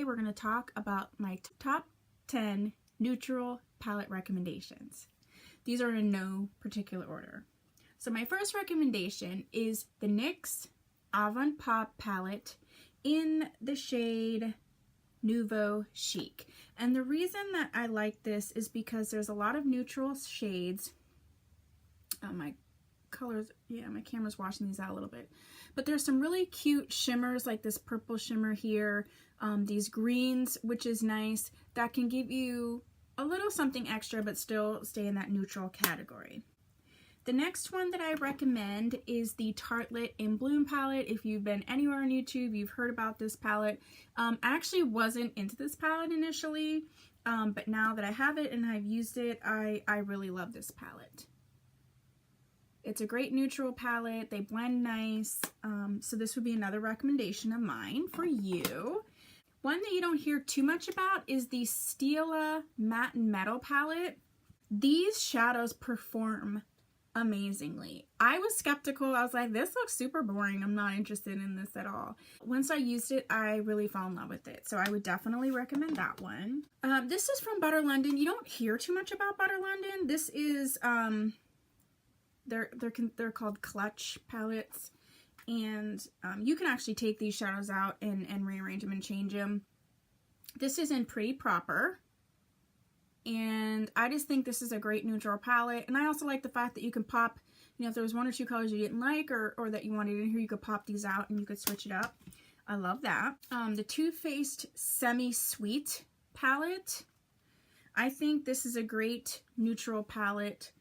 we're going to talk about my top 10 neutral palette recommendations. These are in no particular order. So my first recommendation is the NYX Avant Pop Palette in the shade Nouveau Chic. And the reason that I like this is because there's a lot of neutral shades. My colors, yeah, my camera's washing these out a little bit. But there's some really cute shimmers, like this purple shimmer here, these greens, which is nice. That can give you a little something extra, but still stay in that neutral category. The next one that I recommend is the Tartelette in Bloom palette. If you've been anywhere on YouTube, you've heard about this palette. I actually wasn't into this palette initially, but now that I have it and I've used it, I really love this palette. It's a great neutral palette. They blend nice. So this would be another recommendation of mine for you. One that you don't hear too much about is the Stila Matte and Metal palette. These shadows perform amazingly. I was skeptical. I was like, this looks super boring. I'm not interested in this at all. Once I used it, I really fell in love with it. So I would definitely recommend that one. This is from Butter London. You don't hear too much about Butter London. This is, they're called clutch palettes. And you can actually take these shadows out and rearrange them and change them. This is in Pretty Proper. And I just think this is a great neutral palette. And I also like the fact that you can pop, you know, if there was one or two colors you didn't like or that you wanted in here, you could pop these out and you could switch it up. I love that. The Faced SemiSweet palette. I think this is a great neutral palette.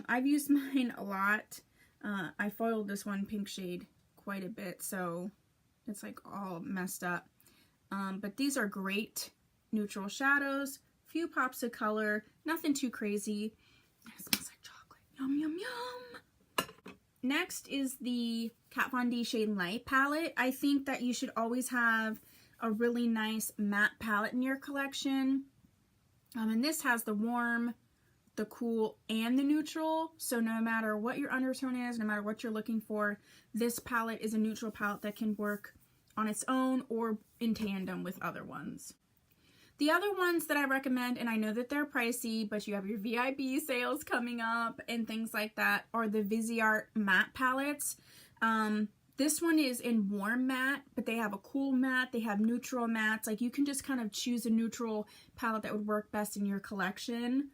I've used mine a lot. I foiled this one pink shade quite a bit, so it's like all messed up. But these are great neutral shadows. Few pops of color, nothing too crazy. It smells like chocolate. Yum, yum, yum. Next is the Kat Von D Shade Light palette. I think that you should always have a really nice matte palette in your collection. And this has the warm, the cool, and the neutral. So no matter what your undertone is, no matter what you're looking for, this palette is a neutral palette that can work on its own or in tandem with other ones. The other ones that I recommend, and I know that they're pricey, but you have your VIB sales coming up and things like that, are the Viseart matte palettes. This one is in warm matte, but they have a cool matte. They have neutral mattes. Like, you can just kind of choose a neutral palette that would work best in your collection.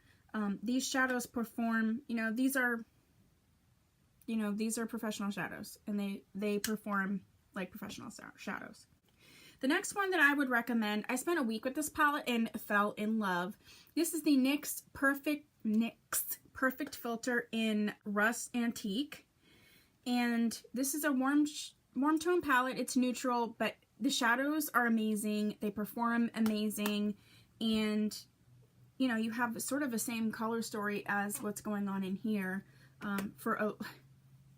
These shadows perform, these are professional shadows, and they perform like professional shadows. The next one that I would recommend, I spent a week with this palette and fell in love. This is the NYX Perfect Filter in Rust Antique. And this is a warm tone palette. It's neutral, but the shadows are amazing. They perform amazing. And, you have sort of the same color story as what's going on in here for a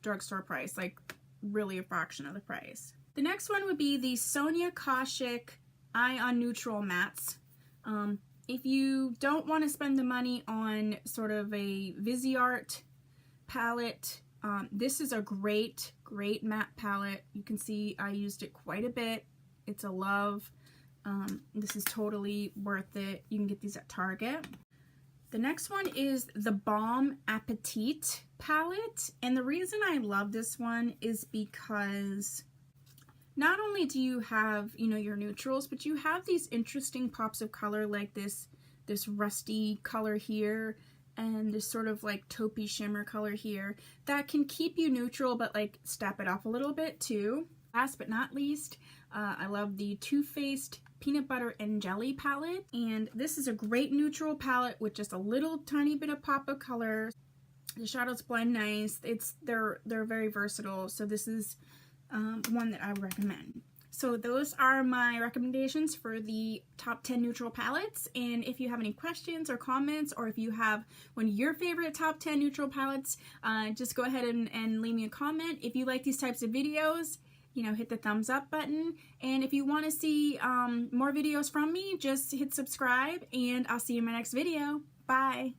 drugstore price, like really a fraction of the price. The next one would be the Sonia Kashuk Eye on Neutral Mattes. If you don't want to spend the money on sort of a Viseart palette, this is a great matte palette. You can see I used it quite a bit. It's a love. This is totally worth it. You can get these at Target. The next one is the Balm Appetit palette. And the reason I love this one is because not only do you have, your neutrals, but you have these interesting pops of color like this rusty color here and this sort of like taupey shimmer color here that can keep you neutral but like step it up a little bit too. Last but not least, I love the Too Faced Peanut Butter and Jelly palette, and this is a great neutral palette with just a little tiny bit of pop of color. The shadows blend nice. They're very versatile, so this is one that I would recommend. So those are my recommendations for the top 10 neutral palettes, and if you have any questions or comments, or if you have one of your favorite top 10 neutral palettes, just go ahead and leave me a comment. If you like these types of videos, hit the thumbs up button, and if you want to see more videos from me, just hit subscribe, and I'll see you in my next video. Bye!